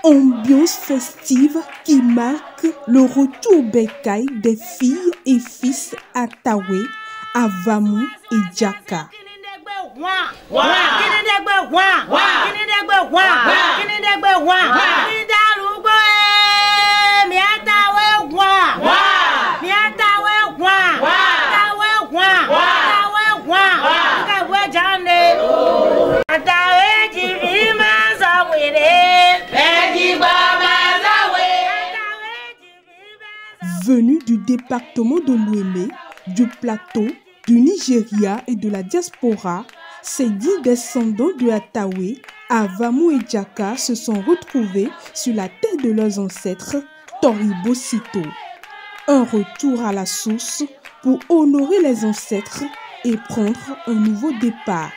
Ambiance festive qui marque le retour bécaye des filles et fils à Tawe, à Vamou et Djaka. Venus du département de l'Ouémé, du plateau, du Nigeria et de la diaspora, ces 10 descendants de Atawe, Avamou et Djaka se sont retrouvés sur la terre de leurs ancêtres, Toribo Sito. Un retour à la source pour honorer les ancêtres et prendre un nouveau départ.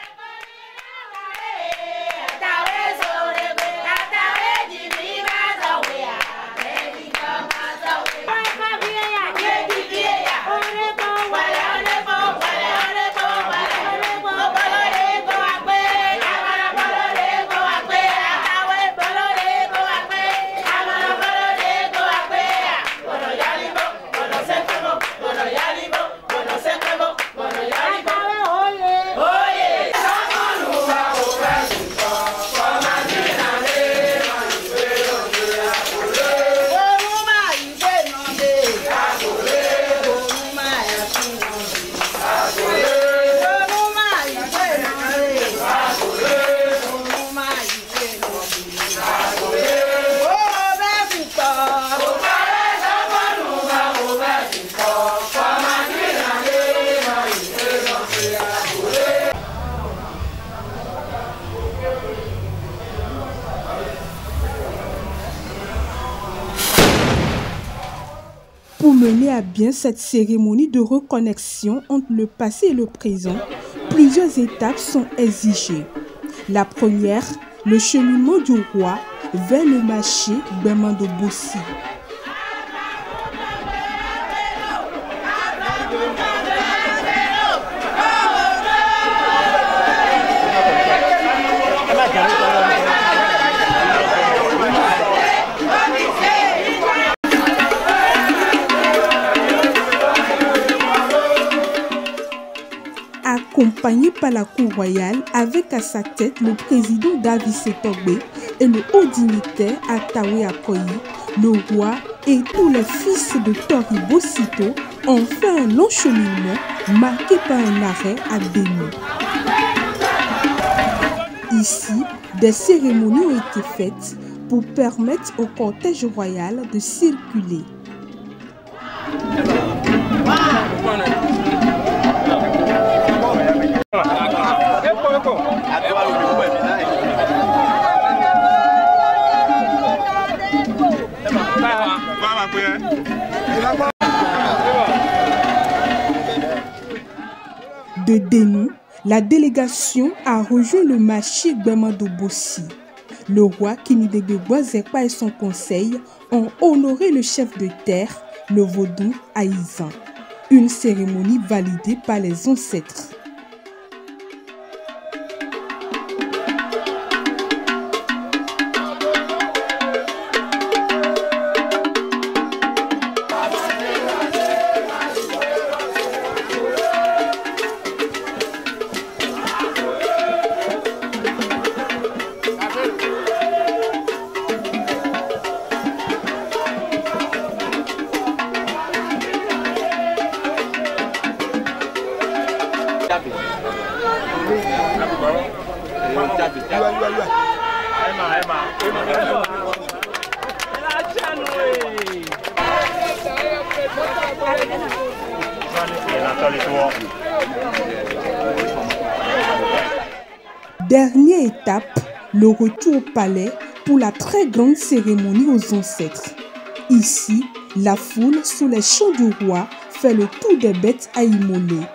Pour mener à bien cette cérémonie de reconnexion entre le passé et le présent, plusieurs étapes sont exigées. La première, le cheminement du roi vers le marché Gbemando Bossi. Accompagné par la cour royale, avec à sa tête le président David Setogbe et le haut dignitaire Atawe Akoyi, le roi et tous les fils de Toribo Sito ont fait un long cheminement marqué par un arrêt à Bénin. Ici, des cérémonies ont été faites pour permettre au cortège royal de circuler. De Denou, la délégation a rejoint le marché Gbemando Bossi. Le roi Kinidegbe Boazekpa et son conseil ont honoré le chef de terre, le Vaudou Aïzan. Une cérémonie validée par les ancêtres. Dernière étape, le retour au palais pour la très grande cérémonie aux ancêtres. Ici, la foule sous les chants du roi fait le tour des bêtes à immoler.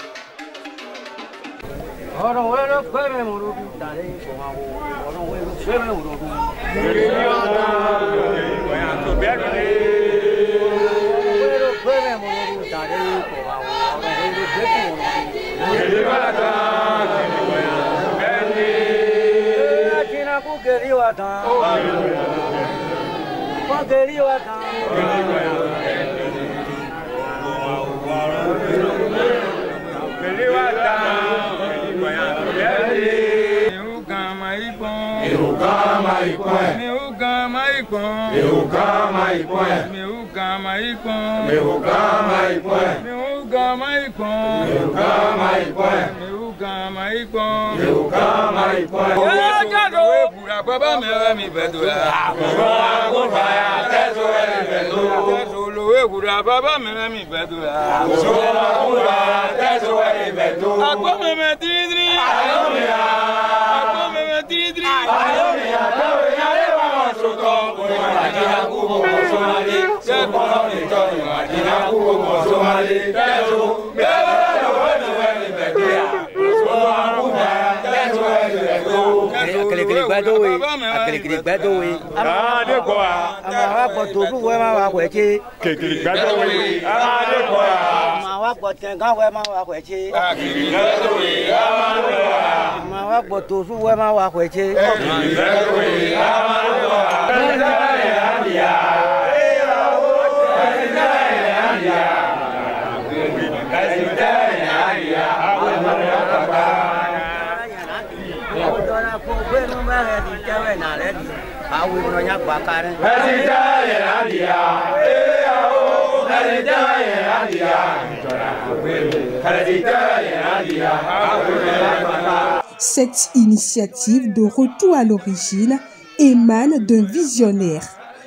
Cette initiative de retour à l'origine émane d'un visionnaire,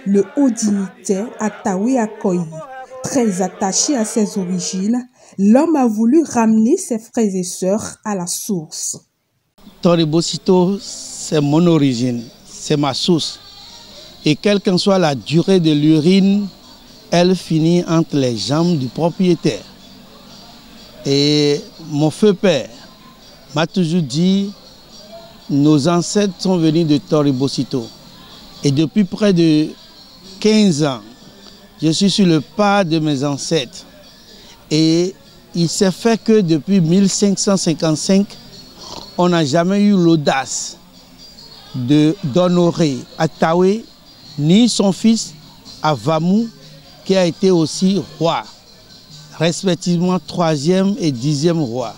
le haut dignitaire Atawe Akoyi. Très attaché à ses origines, l'homme a voulu ramener ses frères et sœurs à la source. Toribosito, c'est mon origine, c'est ma source. Et quelle qu'en soit la durée de l'urine, elle finit entre les jambes du propriétaire. Et mon feu père m'a toujours dit, nos ancêtres sont venus de Toribosito. Et depuis près de 15 ans, je suis sur le pas de mes ancêtres. Et il s'est fait que depuis 1555, on n'a jamais eu l'audace d'honorer Atawe, ni son fils Avamou, qui a été aussi roi, respectivement 3e et 10e roi.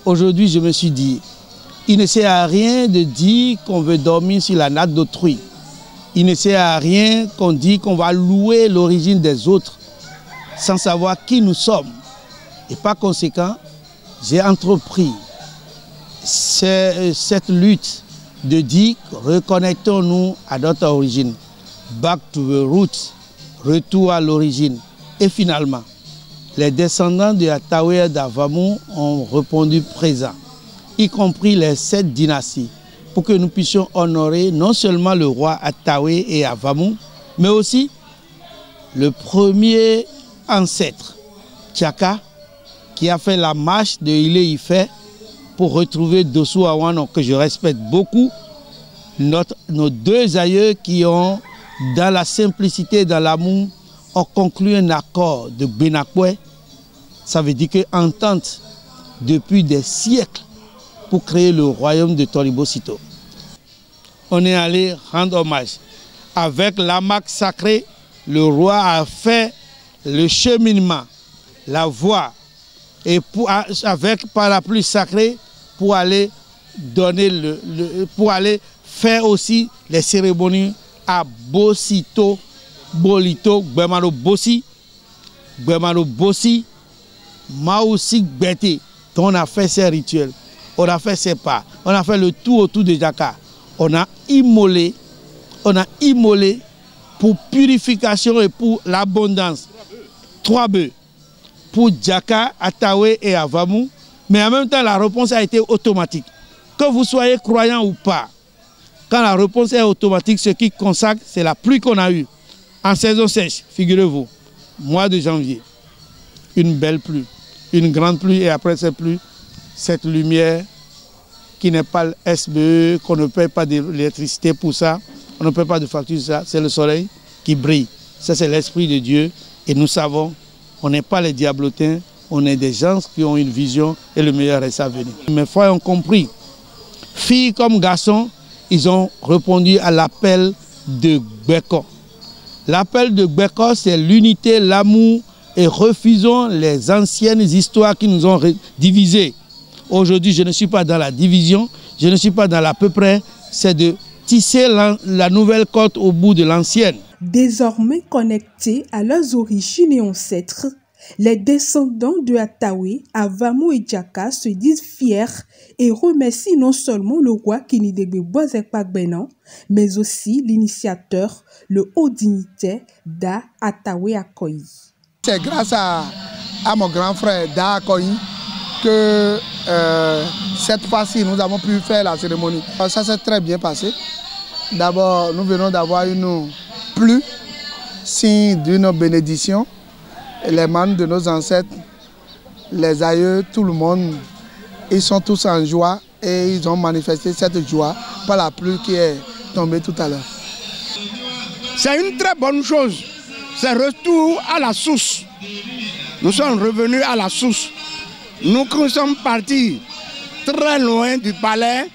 Aujourd'hui, je me suis dit, il ne sert à rien de dire qu'on veut dormir sur la natte d'autrui. Il ne sert à rien qu'on dit qu'on va louer l'origine des autres sans savoir qui nous sommes. Et par conséquent, j'ai entrepris cette lutte de dire reconnectons-nous à notre origine. Back to the roots, retour à l'origine. Et finalement, les descendants de Atawe et d'Avamou ont répondu présent, y compris les 7 dynasties, pour que nous puissions honorer non seulement le roi Atawe et Avamou, mais aussi le premier ancêtre, Tchaka, qui a fait la marche de Ile-Ife pour retrouver Dossou Awano, que je respecte beaucoup, nos 2 aïeux qui ont, dans la simplicité et dans l'amour, ont conclu un accord de Benakwe. Ça veut dire qu'entente depuis des siècles pour créer le royaume de Toribosito. On est allé rendre hommage. Avec l'hamac sacré, le roi a fait le cheminement, la voie, et avec parapluie sacré pour aller donner pour aller faire aussi les cérémonies à Bosito, Bolito, Gbemano Bossi, Maoussi Gbete. On a fait ces rituels, on a fait ces pas, on a fait le tout autour de Djaka. On a immolé pour purification et pour l'abondance. 3 bœufs pour Djaka, Atawe et Avamou. Mais en même temps, la réponse a été automatique. Que vous soyez croyant ou pas, quand la réponse est automatique, ce qui consacre, c'est la pluie qu'on a eue. En saison sèche, figurez-vous, mois de janvier, une belle pluie, une grande pluie, et après cette pluie, cette lumière qui n'est pas le SBE, qu'on ne paye pas d'électricité pour ça, on ne paye pas de facture pour ça, c'est le soleil qui brille. Ça, c'est l'Esprit de Dieu. Et nous savons, on n'est pas les diablotins, on est des gens qui ont une vision et le meilleur est à venir. Mes frères ont compris. Filles comme garçons, ils ont répondu à l'appel de Gbeko. L'appel de Gbeko, c'est l'unité, l'amour, et refusons les anciennes histoires qui nous ont divisés. Aujourd'hui, je ne suis pas dans la division, je ne suis pas dans l'à peu près, c'est de tisser la nouvelle côte au bout de l'ancienne. Désormais connectés à leurs origines et ancêtres, les descendants de Atawe, Avamo et Djaka se disent fiers et remercient non seulement le roi Kinidegbe Boisek-Pagbenan, mais aussi l'initiateur, le haut dignitaire Da Atawe Akoyi. C'est grâce à mon grand frère Da Akoyi que cette fois-ci nous avons pu faire la cérémonie. Ça s'est très bien passé. D'abord, nous venons d'avoir une pluie, signe d'une bénédiction. Les membres de nos ancêtres, les aïeux, tout le monde, ils sont tous en joie et ils ont manifesté cette joie par la pluie qui est tombée tout à l'heure. C'est une très bonne chose. C'est retour à la source. Nous sommes revenus à la source. Nous qui sommes partis très loin du palais,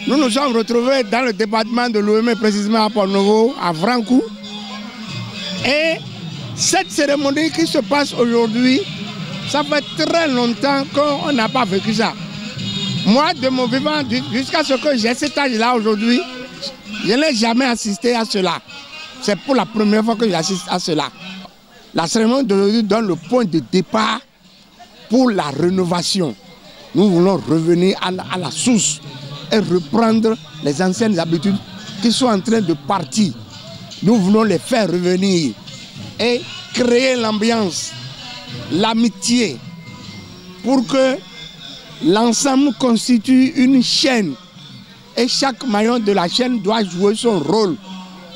nous nous sommes retrouvés dans le département de l'Ouémé, précisément à Port-Novo, à Frankou. Et cette cérémonie qui se passe aujourd'hui, ça fait très longtemps qu'on n'a pas vécu ça. Moi, de mon vivant, jusqu'à ce que j'ai cet âge-là aujourd'hui, je n'ai jamais assisté à cela. C'est pour la première fois que j'assiste à cela. La cérémonie d'aujourd'hui donne le point de départ pour la rénovation. Nous voulons revenir à la source et reprendre les anciennes habitudes qui sont en train de partir. Nous voulons les faire revenir et créer l'ambiance, l'amitié, pour que l'ensemble constitue une chaîne. Et chaque maillon de la chaîne doit jouer son rôle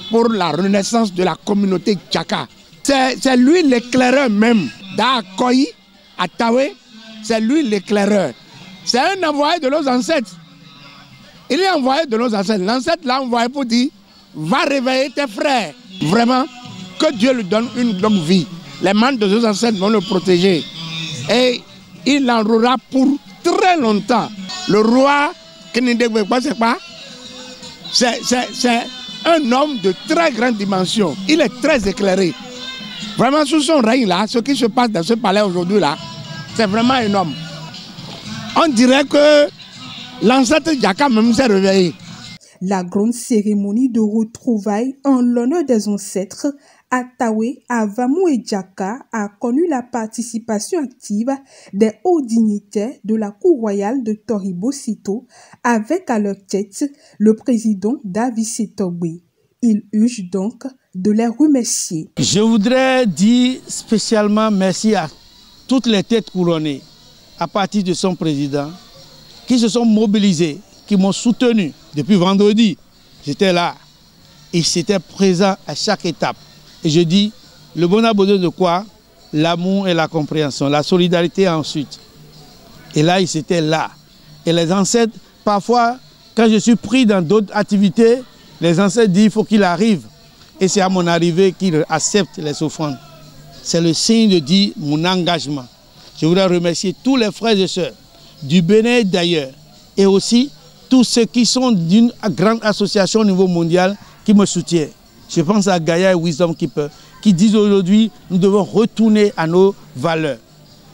pour la renaissance de la communauté Djaka. C'est lui l'éclaireur même. Da Akoyi, Atawe, c'est lui l'éclaireur. C'est un envoyé de nos ancêtres. Il est envoyé de nos ancêtres. L'ancêtre l'a envoyé pour dire, va réveiller tes frères. Vraiment, que Dieu lui donne une longue vie. Les membres de nos ancêtres vont le protéger. Et il en aura pour très longtemps. Le roi Kinidegbe Boisek-Pagbenan, c'est un homme de très grande dimension. Il est très éclairé. Vraiment, sous son règne là, ce qui se passe dans ce palais aujourd'hui là, c'est vraiment énorme. On dirait que l'ancêtre Djaka même s'est réveillé. La grande cérémonie de retrouvailles en l'honneur des ancêtres Atawe, Avamo et Djaka a connu la participation active des hauts dignitaires de la cour royale de Toribo-Sito, avec à leur tête le président David Setogbe. Il urge donc de les remercier. Je voudrais dire spécialement merci à toutes les têtes couronnées, à partir de son président, qui se sont mobilisés, qui m'ont soutenu depuis vendredi. J'étais là. Ils étaient présents à chaque étape. Et je dis, le bon a besoin de quoi? L'amour et la compréhension, la solidarité ensuite. Et là, ils étaient là. Et les ancêtres, parfois, quand je suis pris dans d'autres activités, les ancêtres disent qu'il faut qu'il arrive. Et c'est à mon arrivée qu'ils acceptent les offrandes. C'est le signe de dire mon engagement. Je voudrais remercier tous les frères et sœurs du Bénin et d'ailleurs. Et aussi tous ceux qui sont d'une grande association au niveau mondial qui me soutiennent. Je pense à Gaïa et Wisdom Keeper qui disent aujourd'hui nous devons retourner à nos valeurs.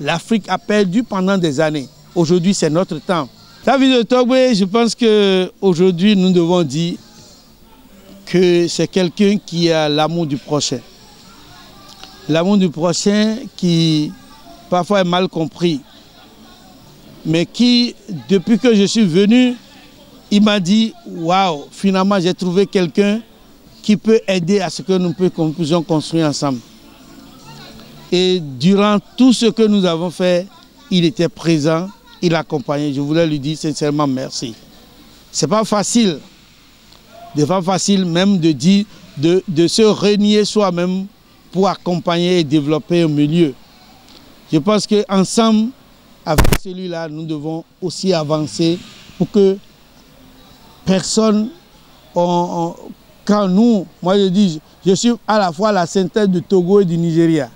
L'Afrique a perdu pendant des années. Aujourd'hui, c'est notre temps. David Setogbe, je pense qu'aujourd'hui, nous devons dire que c'est quelqu'un qui a l'amour du prochain. L'amour du prochain qui parfois est mal compris. Mais qui, depuis que je suis venu, il m'a dit, waouh, finalement j'ai trouvé quelqu'un qui peut aider à ce que nous puissions construire ensemble. Et durant tout ce que nous avons fait, il était présent, il accompagnait. Je voulais lui dire sincèrement merci. C'est pas facile. C'est pas facile même de dire, de se renier soi-même pour accompagner et développer un milieu. Je pense qu'ensemble, avec celui-là, nous devons aussi avancer pour que personne, quand nous, moi je dis, je suis à la fois la synthèse du Togo et du Nigeria.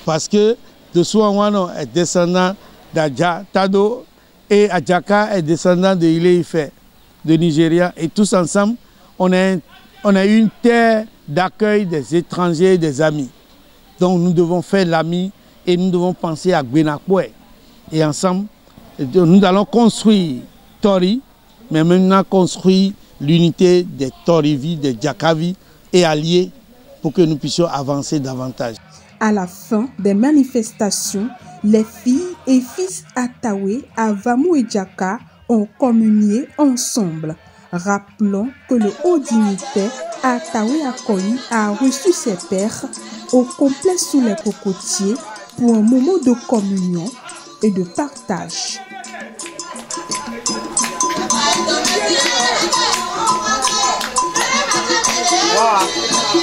Parce que de Souanwano est descendant d'Adja-Tado et Adjaka est descendant de Ile-Ife, de Nigeria. Et tous ensemble, on a une terre d'accueil des étrangers et des amis. Donc nous devons faire l'ami et nous devons penser à Gbenakwe. Et ensemble, nous allons construire Tori, mais maintenant construire l'unité des Torivi, des Jakavi et alliés pour que nous puissions avancer davantage. À la fin des manifestations, les filles et fils Atawe, Avamou et Djaka ont communié ensemble. Rappelons que le haut dignitaire Atawe Akoyi a reçu ses pères au complexe sous les cocotiers pour un moment de communion et de partage. Wow.